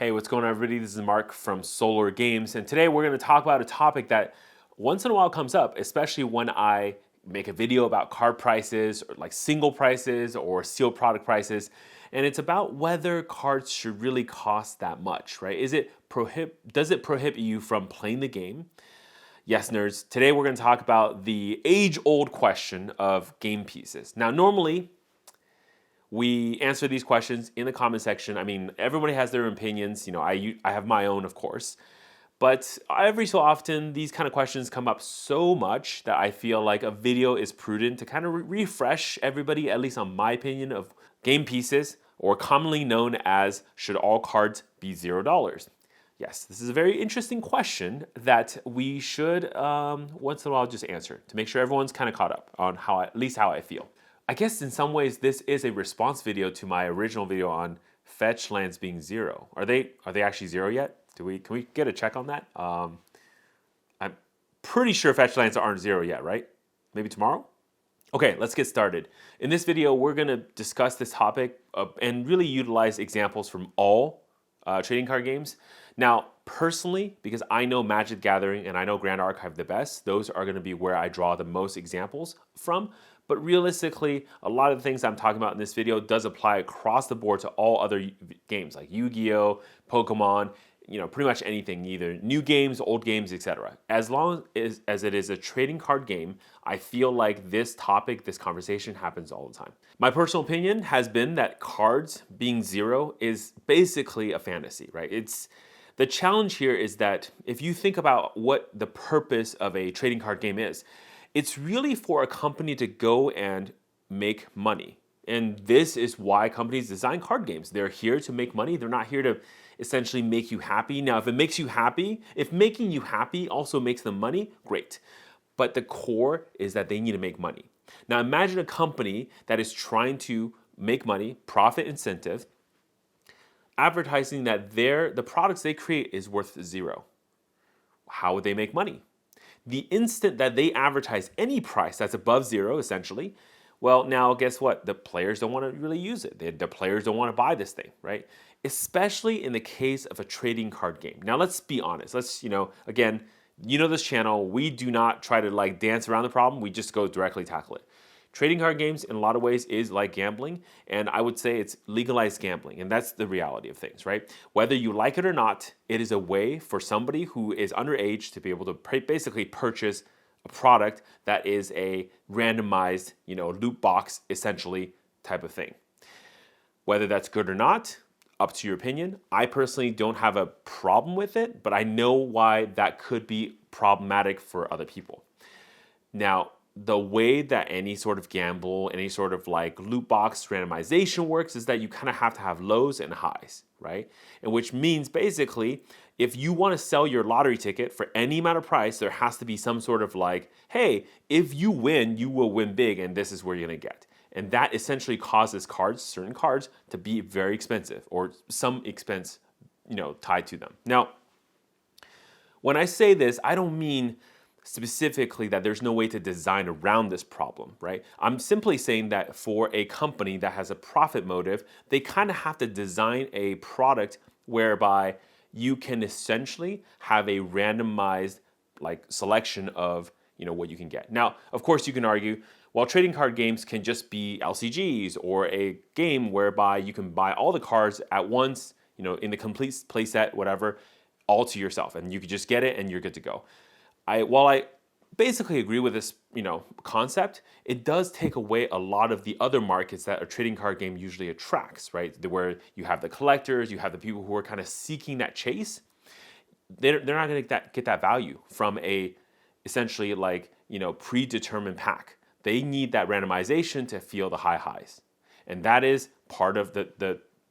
Hey, what's going on, everybody? This is Mark from SolarGames, and today we're going to talk about a topic that once in a while comes up, especially when I make a video about card prices, or like single prices or sealed product prices, and it's about whether cards should really cost that much, right? Does it prohibit you from playing the game? Yes, nerds. Today we're going to talk about the age-old question of game pieces. Now, normally we answer these questions in the comment section. I mean, everybody has their opinions. I have my own, of course. But every so often, these kind of questions come up so much that I feel like a video is prudent to kind of refresh everybody, at least on my opinion, of game pieces, or commonly known as, should all cards be $0? Yes, this is a very interesting question that we should once in a while just answer to make sure everyone's kind of caught up on at least how I feel. I guess in some ways this is a response video to my original video on fetch lands being 0. Are they actually 0 yet? Can we get a check on that? I'm pretty sure fetch lands aren't 0 yet, right? Maybe tomorrow? Okay, let's get started. In this video, we're going to discuss this topic and really utilize examples from all trading card games. Now, personally, because I know Magic the Gathering and I know Grand Archive the best, those are going to be where I draw the most examples from. But realistically, a lot of the things I'm talking about in this video does apply across the board to all other games like Yu-Gi-Oh, Pokemon, pretty much anything, either new games, old games, etc. As long as it is a trading card game, I feel like this conversation happens all the time. My personal opinion has been that cards being 0 is basically a fantasy, right? The challenge here is that if you think about what the purpose of a trading card game is, it's really for a company to go and make money. And this is why companies design card games. They're here to make money. They're not here to essentially make you happy. Now, if making you happy also makes them money, great. But the core is that they need to make money. Now, imagine a company that is trying to make money, profit incentive, advertising that the products they create is worth 0. How would they make money? The instant that they advertise any price that's above 0, essentially, well, now guess what? The players don't want to really use it. The players don't want to buy this thing, right? Especially in the case of a trading card game. Now, let's be honest. Again, this channel, we do not try to dance around the problem. We just go directly tackle it. Trading card games, in a lot of ways, is like gambling, and I would say it's legalized gambling, and that's the reality of things, right? Whether you like it or not, it is a way for somebody who is underage to be able to basically purchase a product that is a randomized, loot box, essentially, type of thing. Whether that's good or not, up to your opinion. I personally don't have a problem with it, but I know why that could be problematic for other people. Now, the way that any sort of gamble, any sort of loot box randomization works is that you kind of have to have lows and highs, right? And which means basically, if you want to sell your lottery ticket for any amount of price, there has to be some sort of hey, if you win, you will win big, and this is where you're going to get. And that essentially causes certain cards, to be very expensive, or some expense, tied to them. Now, when I say this, I don't mean specifically that there's no way to design around this problem, right? I'm simply saying that for a company that has a profit motive, they kind of have to design a product whereby you can essentially have a randomized selection of what you can get. Now, of course, you can argue, well, trading card games can just be LCGs, or a game whereby you can buy all the cards at once, in the complete playset, whatever, all to yourself, and you could just get it and you're good to go. While I basically agree with this, concept, it does take away a lot of the other markets that a trading card game usually attracts, right? Where you have the collectors, you have the people who are kind of seeking that chase. They're not going to get that value from a essentially predetermined pack. They need that randomization to feel the high highs, and that is part of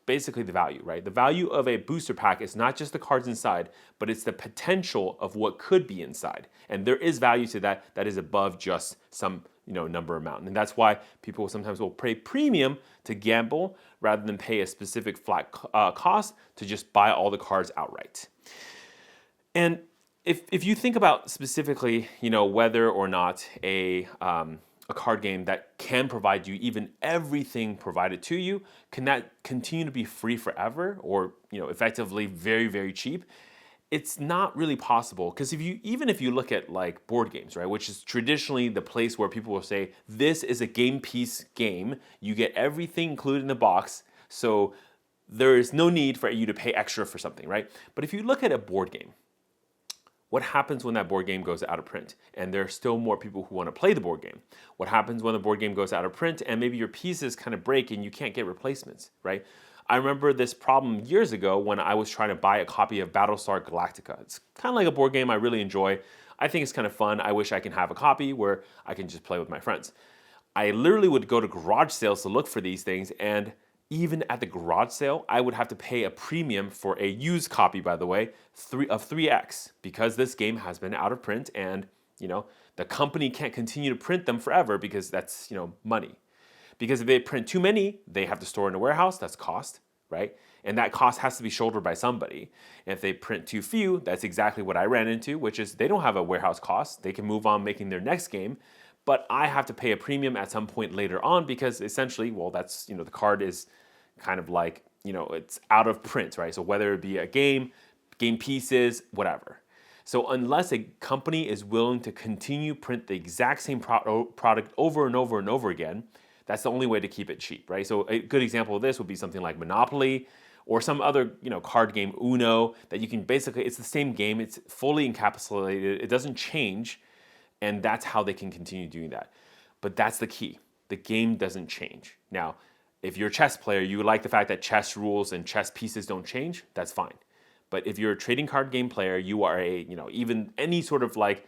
basically the value, right? The value of a booster pack is not just the cards inside, but it's the potential of what could be inside. And there is value to that is above just some number amount. And that's why people sometimes will pay premium to gamble rather than pay a specific flat cost to just buy all the cards outright. And if you think about specifically, whether or not a a card game that can provide you even everything provided to you, can that continue to be free forever or effectively very, very cheap? It's not really possible because even if you look at like board games, right, which is traditionally the place where people will say this is a game piece game, you get everything included in the box, so there is no need for you to pay extra for something, right? But if you look at a board game, what happens when that board game goes out of print and there are still more people who want to play the board game? What happens when the board game goes out of print and maybe your pieces kind of break and you can't get replacements, right? I remember this problem years ago when I was trying to buy a copy of Battlestar Galactica. It's kind of like a board game I really enjoy. I think it's kind of fun. I wish I can have a copy where I can just play with my friends. I literally would go to garage sales to look for these things, and even at the garage sale, I would have to pay a premium for a used copy, by the way, of 3x, because this game has been out of print and, the company can't continue to print them forever because that's, money. Because if they print too many, they have to store in a warehouse, that's cost, right? And that cost has to be shouldered by somebody. And if they print too few, that's exactly what I ran into, which is they don't have a warehouse cost. They can move on making their next game, but I have to pay a premium at some point later on because essentially, well, that's, the card is kind of like, it's out of print, right? So whether it be a game pieces, whatever. So unless a company is willing to continue print the exact same product over and over and over again, that's the only way to keep it cheap, right? So a good example of this would be something like Monopoly or some other, card game, Uno, that you can basically, it's the same game, it's fully encapsulated, it doesn't change, and that's how they can continue doing that. But that's the key. The game doesn't change. Now, if you're a chess player, you like the fact that chess rules and chess pieces don't change, that's fine. But if you're a trading card game player, you are even any sort of like,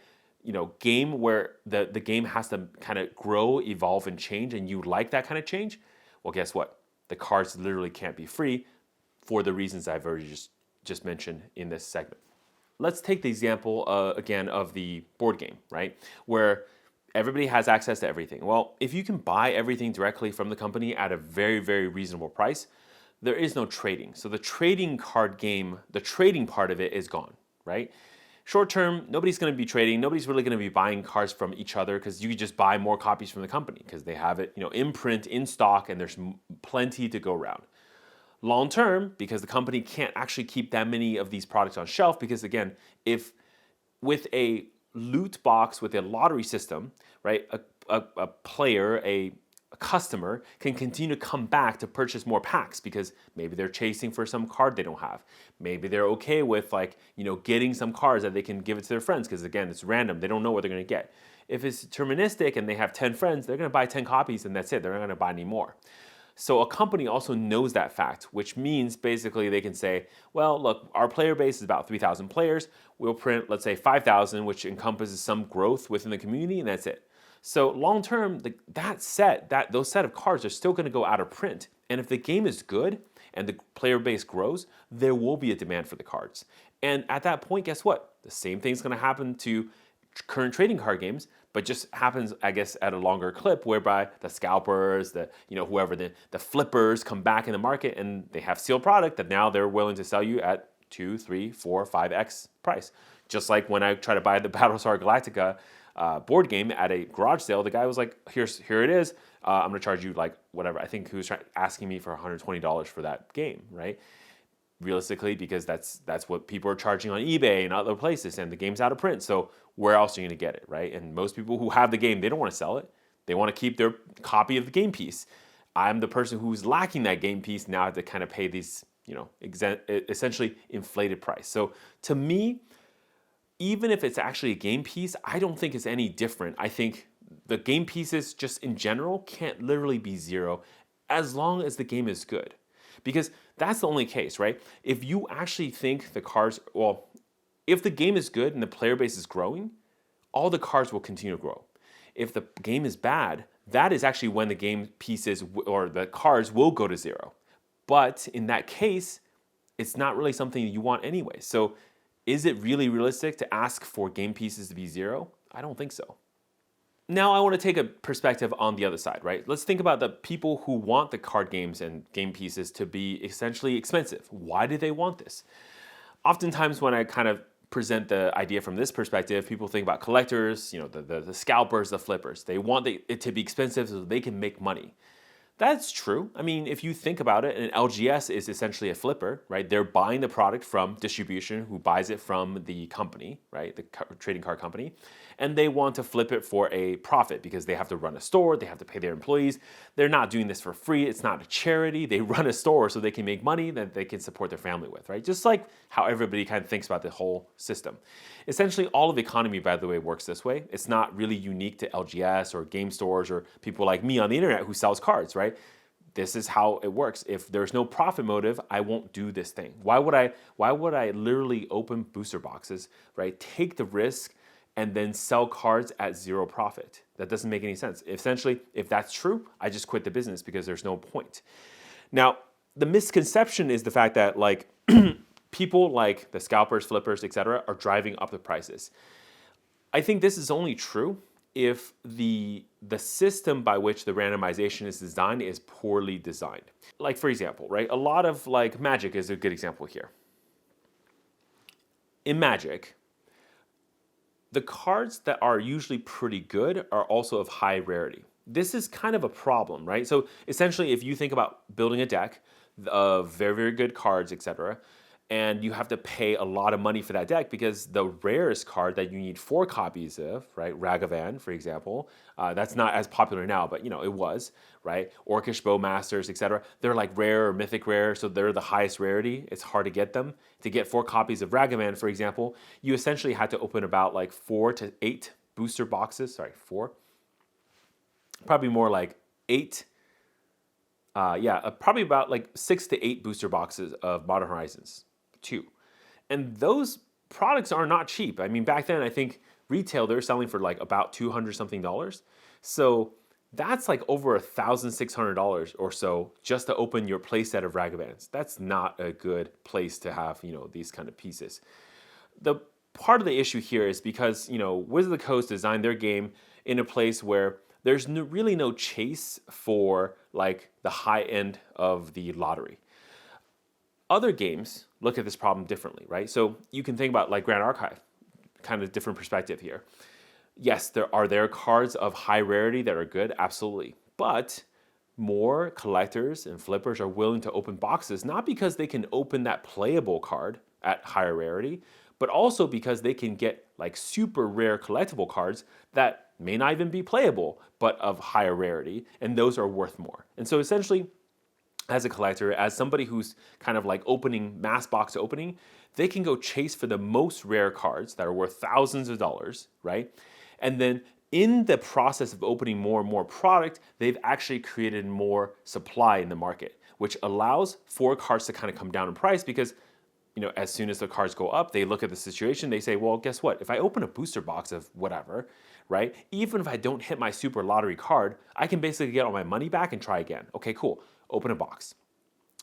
game where the game has to kind of grow, evolve, and change, and you like that kind of change, well, guess what? The cards literally can't be free for the reasons I've already just mentioned in this segment. Let's take the example again of the board game, right? Where everybody has access to everything. Well, if you can buy everything directly from the company at a very, very reasonable price, there is no trading. So the trading card game, the trading part of it is gone, right? Short term, nobody's going to be trading. Nobody's really going to be buying cards from each other because you can just buy more copies from the company because they have it, in print, in stock, and there's plenty to go around. Long term, because the company can't actually keep that many of these products on shelf, because again, if with a loot box with a lottery system, right, a player, a customer can continue to come back to purchase more packs because maybe they're chasing for some card they don't have. Maybe they're okay with getting some cards that they can give it to their friends because again, it's random. They don't know what they're going to get. If it's deterministic and they have 10 friends, they're going to buy 10 copies and that's it. They're not going to buy any more. So a company also knows that fact, which means basically they can say, well, look, our player base is about 3,000 players. We'll print, let's say 5,000, which encompasses some growth within the community, and that's it. So long term, those set of cards are still going to go out of print. And if the game is good and the player base grows, there will be a demand for the cards. And at that point, guess what? The same thing's going to happen to current trading card games, but just happens, I guess, at a longer clip, whereby the scalpers, whoever the flippers come back in the market and they have sealed product that now they're willing to sell you at 2, 3, 4, 5x price. Just like when I try to buy the Battlestar Galactica board game at a garage sale, the guy was like, here it is. I'm going to charge you like whatever. I think he was asking me for $120 for that game, right? Realistically, because that's what people are charging on eBay and other places, and the game's out of print. So where else are you going to get it, right? And most people who have the game, they don't want to sell it. They want to keep their copy of the game piece. I'm the person who's lacking that game piece now to kind of pay these, essentially inflated price. So to me, even if it's actually a game piece, I don't think it's any different. I think the game pieces just in general can't literally be zero as long as the game is good. Because that's the only case, right? If you actually think the cards, well, if the game is good and the player base is growing, all the cards will continue to grow. If the game is bad, that is actually when the game pieces or the cards will go to zero. But in that case, it's not really something you want anyway. So is it really realistic to ask for game pieces to be zero? I don't think so. Now I want to take a perspective on the other side, right? Let's think about the people who want the card games and game pieces to be essentially expensive. Why do they want this? Oftentimes when I kind of present the idea from this perspective, people think about collectors, the scalpers, the flippers. They want it to be expensive so they can make money. That's true. I mean, if you think about it, an LGS is essentially a flipper, right? They're buying the product from distribution, who buys it from the company, right? The trading card company. And they want to flip it for a profit because they have to run a store, they have to pay their employees. They're not doing this for free. It's not a charity. They run a store so they can make money that they can support their family with, right? Just like how everybody kind of thinks about the whole system. Essentially, all of the economy, by the way, works this way. It's not really unique to LGS or game stores or people like me on the internet who sells cards, right? This is how it works. If there's no profit motive, I won't do this thing. Why would I literally open booster boxes, right? Take the risk and then sell cards at zero profit. That doesn't make any sense. Essentially, if that's true, I just quit the business because there's no point. Now, the misconception is the fact that like people like the scalpers, flippers, etc., are driving up the prices. I think this is only true if the system by which the randomization is designed is poorly designed. Like for example, right? A lot of like Magic is a good example here. In Magic, the cards that are usually pretty good are also of high rarity. This is kind of a problem, right? So essentially, if you think about building a deck of very, very good cards, etc., and you have to pay a lot of money for that deck because the rarest card that you need 4 copies of, right, Ragavan, for example, that's not as popular now, but it was, right? Orcish Bowmasters, etc. They're like rare or mythic rare, so they're the highest rarity. It's hard to get them. To get 4 copies of Ragavan, for example, you essentially had to open about like 4 to 8 booster boxes. Sorry, 4. Probably more like 8. Probably about like 6 to 8 booster boxes of Modern Horizons 2. And those products are not cheap. I mean, back then, I think retail, they're selling for like about $200 something. So that's like over $1,600 or so just to open your playset of Ragavans. That's not a good place to have, these kind of pieces. The part of the issue here is because, Wizards of the Coast designed their game in a place where there's really no chase for like the high end of the lottery. Other games look at this problem differently, right? So you can think about like Grand Archive, kind of different perspective here. Yes, there are cards of high rarity that are good, absolutely. But more collectors and flippers are willing to open boxes, not because they can open that playable card at higher rarity, but also because they can get like super rare collectible cards that may not even be playable, but of higher rarity, and those are worth more. And so essentially, as a collector, as somebody who's kind of like opening mass box opening, they can go chase for the most rare cards that are worth thousands of dollars, right? And then in the process of opening more and more product, they've actually created more supply in the market, which allows for cards to kind of come down in price because as soon as the cards go up, they look at the situation, they say, well, guess what? If I open a booster box of whatever, right? Even if I don't hit my super lottery card, I can basically get all my money back and try again. Okay, cool. Open a box,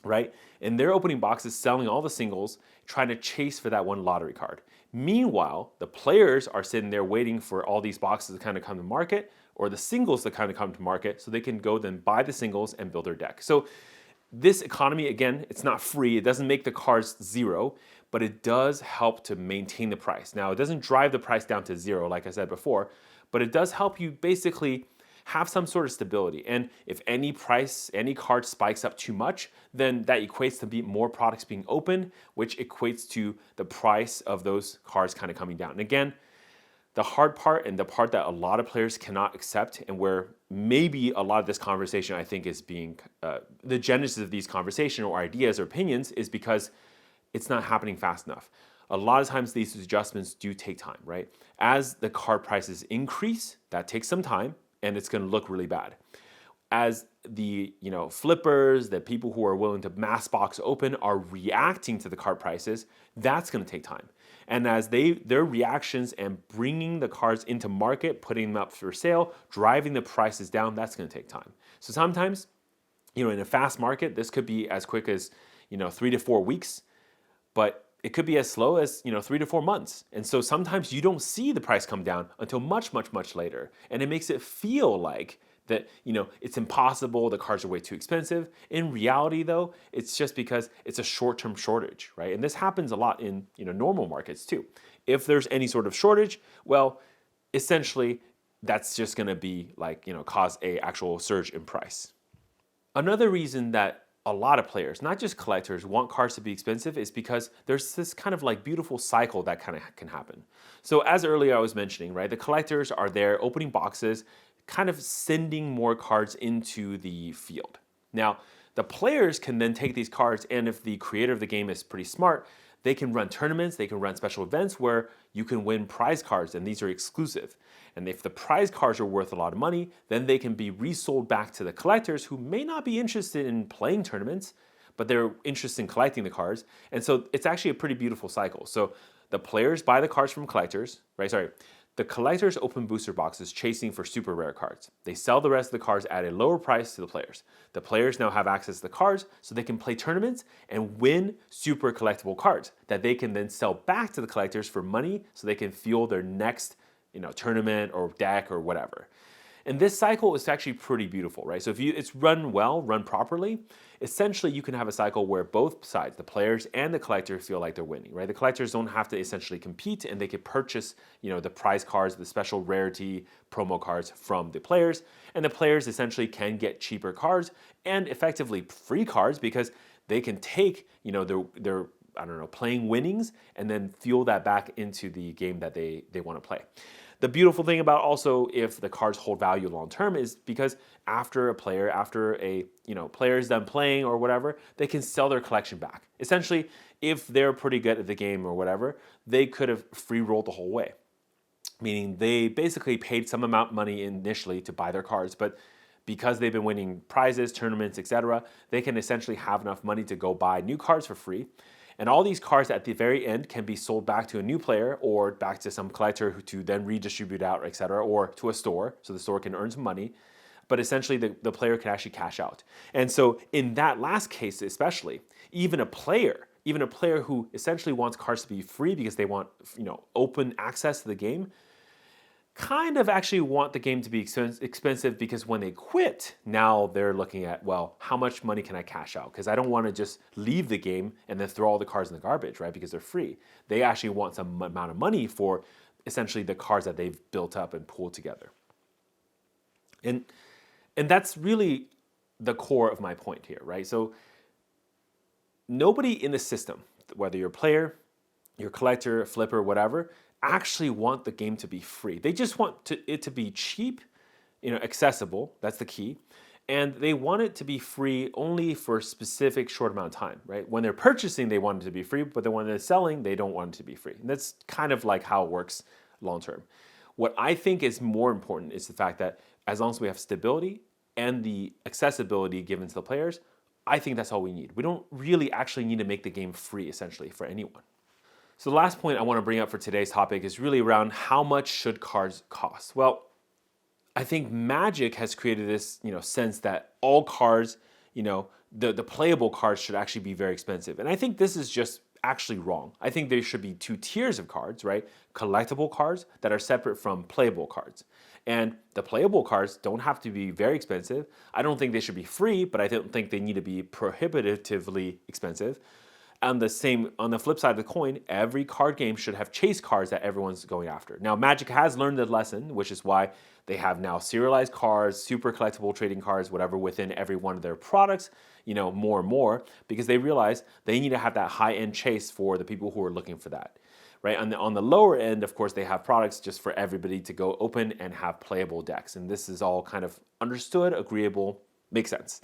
right? And they're opening boxes, selling all the singles, trying to chase for that one lottery card. Meanwhile, the players are sitting there waiting for all these boxes to kind of come to market or the singles to kind of come to market so they can go then buy the singles and build their deck. So this economy, again, it's not free. It doesn't make the cards zero, but it does help to maintain the price. Now, it doesn't drive the price down to zero, like I said before, but it does help you basically have some sort of stability. And if any card spikes up too much, then that equates to more products being opened, which equates to the price of those cards kind of coming down. And again, the hard part and the part that a lot of players cannot accept and where maybe a lot of this conversation I think is being, the genesis of these conversations or ideas or opinions is because it's not happening fast enough. A lot of times these adjustments do take time, right? As the card prices increase, that takes some time and it's going to look really bad. As the flippers, the people who are willing to mass box open are reacting to the card prices, that's going to take time. And as their reactions and bringing the cards into market, putting them up for sale, driving the prices down, that's going to take time. So sometimes, in a fast market, this could be as quick as 3 to 4 weeks, but it could be as slow as 3 to 4 months. And so sometimes you don't see the price come down until much, much, much later. And it makes it feel like that, it's impossible, the cards are way too expensive. In reality, though, it's just because it's a short-term shortage, right? And this happens a lot in, normal markets too. If there's any sort of shortage, well, essentially, that's just going to be like, cause a actual surge in price. Another reason that a lot of players, not just collectors, want cards to be expensive is because there's this kind of like beautiful cycle that kind of can happen. So as earlier I was mentioning, right, the collectors are there opening boxes, kind of sending more cards into the field. Now, the players can then take these cards, and if the creator of the game is pretty smart, they can run tournaments, they can run special events where you can win prize cards, and these are exclusive. And if the prize cards are worth a lot of money, then they can be resold back to the collectors who may not be interested in playing tournaments, but they're interested in collecting the cards. And so it's actually a pretty beautiful cycle. So the players buy the cards from collectors, right? Sorry. The collectors open booster boxes chasing for super rare cards. They sell the rest of the cards at a lower price to the players. The players now have access to the cards so they can play tournaments and win super collectible cards that they can then sell back to the collectors for money so they can fuel their next tournament or deck or whatever. And this cycle is actually pretty beautiful, right? So if it's run well, run properly, essentially you can have a cycle where both sides, the players and the collector, feel like they're winning, right? The collectors don't have to essentially compete, and they can purchase, the prize cards, the special rarity promo cards from the players, and the players essentially can get cheaper cards and effectively free cards because they can take, their playing winnings and then fuel that back into the game that they want to play. The beautiful thing about also if the cards hold value long term is because after a player is done playing or whatever, they can sell their collection back. Essentially, if they're pretty good at the game or whatever, they could have free rolled the whole way. Meaning they basically paid some amount of money initially to buy their cards, but because they've been winning prizes, tournaments, etc., they can essentially have enough money to go buy new cards for free. And all these cards at the very end can be sold back to a new player or back to some collector to then redistribute out, etc., or to a store, so the store can earn some money. But essentially, the player can actually cash out. And so in that last case especially, even a player who essentially wants cards to be free because they want open access to the game, kind of actually want the game to be expensive because when they quit, now they're looking at, well, how much money can I cash out? Because I don't want to just leave the game and then throw all the cards in the garbage, right? Because they're free. They actually want some amount of money for essentially the cards that they've built up and pulled together. And that's really the core of my point here, right? So nobody in the system, whether you're a player, you're a collector, a flipper, whatever, actually want the game to be free. They just want it to be cheap, accessible. That's the key. And they want it to be free only for a specific short amount of time, right? When they're purchasing, they want it to be free, but then when they're selling, they don't want it to be free. And that's kind of like how it works long term. What I think is more important is the fact that as long as we have stability and the accessibility given to the players, I think that's all we need. We don't really actually need to make the game free, essentially, for anyone. So the last point I want to bring up for today's topic is really around how much should cards cost? Well, I think Magic has created this, sense that all cards, the playable cards should actually be very expensive. And I think this is just actually wrong. I think there should be two tiers of cards, right? Collectible cards that are separate from playable cards. And the playable cards don't have to be very expensive. I don't think they should be free, but I don't think they need to be prohibitively expensive. On the flip side of the coin, every card game should have chase cards that everyone's going after. Now, Magic has learned the lesson, which is why they have now serialized cards, super collectible trading cards, whatever, within every one of their products, more and more, because they realize they need to have that high-end chase for the people who are looking for that. Right? On the lower end, of course, they have products just for everybody to go open and have playable decks. And this is all kind of understood, agreeable, makes sense.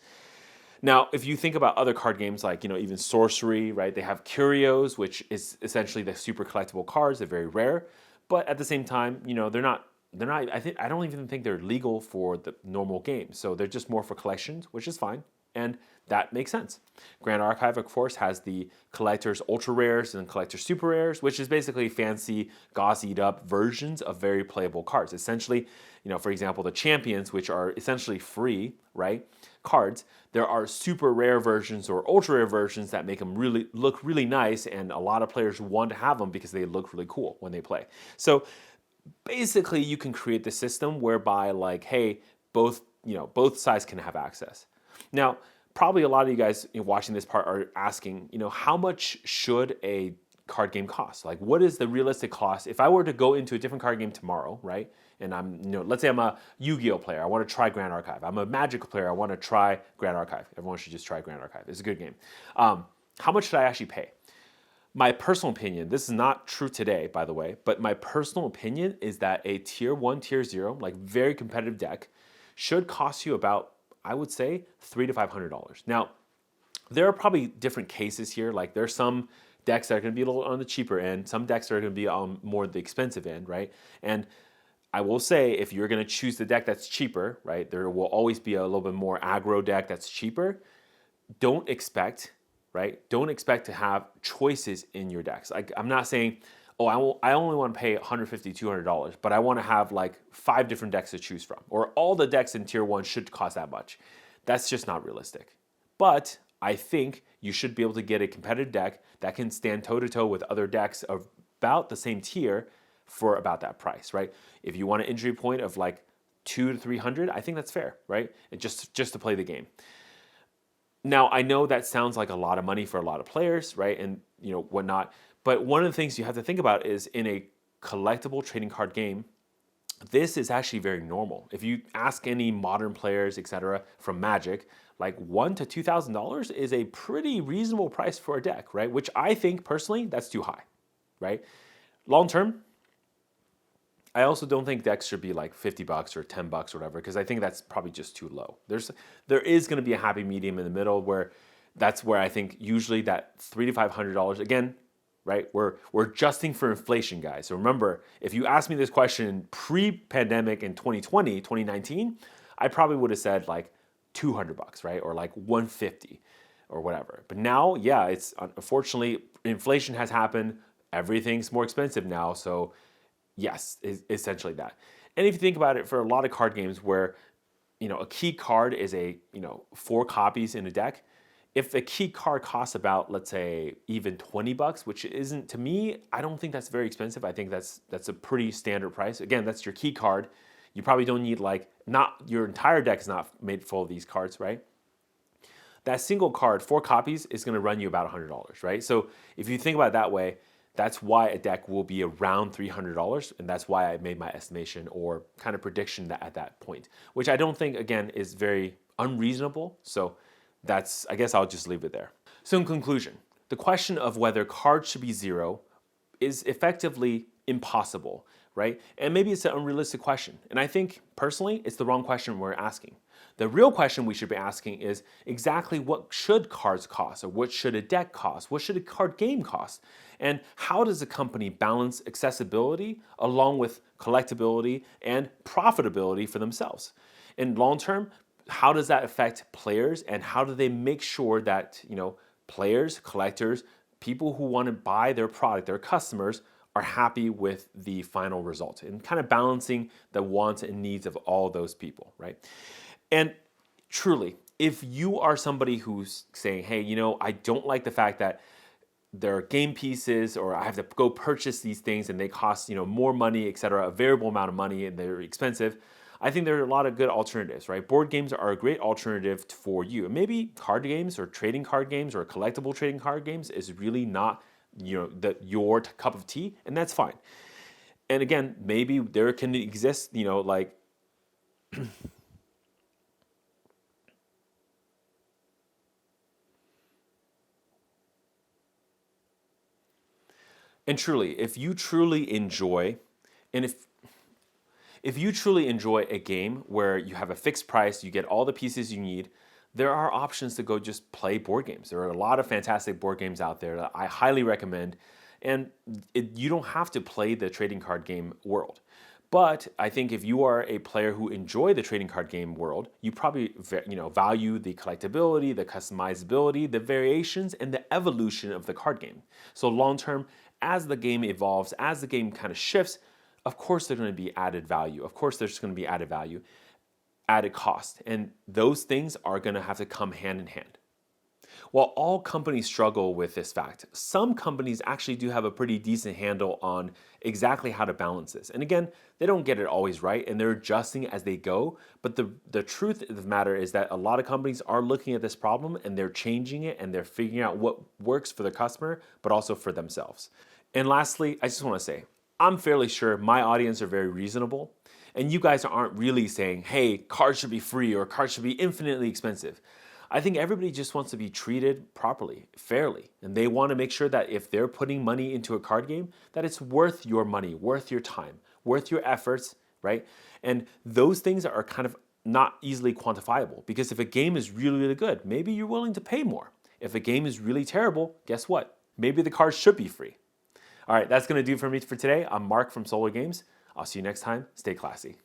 Now, if you think about other card games like, even Sorcery, right? They have Curios, which is essentially the super collectible cards. They're very rare, but at the same time, they're not. I don't even think they're legal for the normal game. So they're just more for collections, which is fine, and that makes sense. Grand Archive, of course, has the collector's ultra rares and collector's super rares, which is basically fancy, gauzied up versions of very playable cards. Essentially, for example, the champions, which are essentially free, right? Cards, there are super rare versions or ultra rare versions that make them look really nice, and a lot of players want to have them because they look really cool when they play. So basically, you can create the system whereby, like, hey, both both sides can have access. Now, probably a lot of you guys watching this part are asking, how much should a card game cost? Like, what is the realistic cost? If I were to go into a different card game tomorrow, right? And I'm, let's say I'm a Yu-Gi-Oh player. I want to try Grand Archive. I'm a Magic player. I want to try Grand Archive. Everyone should just try Grand Archive. It's a good game. How much should I actually pay? My personal opinion, this is not true today, by the way, but my personal opinion is that a tier 1, tier 0, like very competitive deck should cost you about, I would say, $300 to $500. Now, there are probably different cases here. Like there's some decks that are going to be a little on the cheaper end, some decks that are going to be on more the expensive end, right? And I will say, if you're going to choose the deck that's cheaper, right, there will always be a little bit more aggro deck that's cheaper. Don't expect to have choices in your decks. Like I'm not saying, I only want to pay $150, $200, but I want to have like 5 different decks to choose from, or all the decks in tier 1 should cost that much. That's just not realistic. But I think you should be able to get a competitive deck that can stand toe-to-toe with other decks of about the same tier for about that price, right? If you want an entry point of like $200 to $300, I think that's fair, right? And just to play the game. Now, I know that sounds like a lot of money for a lot of players, right? And whatnot. But one of the things you have to think about is in a collectible trading card game, this is actually very normal. If you ask any modern players, etc., from Magic, like $1,000 to $2,000 is a pretty reasonable price for a deck, right? Which I think personally that's too high, right? Long term, I also don't think decks should be like $50 or $10 or whatever, because I think that's probably just too low. There is going to be a happy medium in the middle where that's where I think usually that $300 to $500 again, right? We're adjusting for inflation, guys. So remember, if you asked me this question pre-pandemic in 2020, 2019, I probably would have said like $200, right? Or like $150 or whatever. But now, yeah, it's unfortunately inflation has happened. Everything's more expensive now. So yes, essentially that. And if you think about it, for a lot of card games where, a key card is 4 copies in a deck, if a key card costs about, let's say, even $20, which isn't, to me, I don't think that's very expensive. I think that's a pretty standard price. Again, that's your key card. You probably don't need not your entire deck is not made full of these cards, right? That single card, 4 copies, is going to run you about $100, right? So if you think about it that way, that's why a deck will be around $300, and that's why I made my estimation or kind of prediction at that point, which I don't think, again, is very unreasonable. So I guess I'll just leave it there. So in conclusion, the question of whether cards should be 0 is effectively impossible, right? And maybe it's an unrealistic question. And I think, personally, it's the wrong question we're asking. The real question we should be asking is exactly what should cards cost, or what should a deck cost? What should a card game cost? And how does a company balance accessibility along with collectability and profitability for themselves? In long term, how does that affect players, and how do they make sure that players, collectors, people who want to buy their product, their customers, are happy with the final result, and kind of balancing the wants and needs of all those people, right? And truly, if you are somebody who's saying, hey, I don't like the fact that there are game pieces, or I have to go purchase these things and they cost, more money, etc., a variable amount of money, and they're expensive, I think there are a lot of good alternatives, right? Board games are a great alternative for you. Maybe card games or trading card games or collectible trading card games is really not, your cup of tea, and that's fine. And again, maybe there can exist, and truly, if you truly enjoy a game where you have a fixed price, you get all the pieces you need, there are options to go just play board games. There are a lot of fantastic board games out there that I highly recommend, and you don't have to play the trading card game world. But I think if you are a player who enjoy the trading card game world, you probably value the collectability, the customizability, the variations, and the evolution of the card game. So long term, as the game evolves, as the game kind of shifts, of course there's going to be added value. Of course there's going to be added value, added cost, and those things are going to have to come hand in hand. While all companies struggle with this fact, some companies actually do have a pretty decent handle on exactly how to balance this. And again, they don't get it always right and they're adjusting as they go. But the truth of the matter is that a lot of companies are looking at this problem and they're changing it and they're figuring out what works for the customer, but also for themselves. And lastly, I just want to say, I'm fairly sure my audience are very reasonable. And you guys aren't really saying, hey, cards should be free or cards should be infinitely expensive. I think everybody just wants to be treated properly, fairly. And they want to make sure that if they're putting money into a card game, that it's worth your money, worth your time, worth your efforts, right? And those things are kind of not easily quantifiable because if a game is really, really good, maybe you're willing to pay more. If a game is really terrible, guess what? Maybe the cards should be free. All right, that's going to do for me for today. I'm Mark from Solar Games. I'll see you next time. Stay classy.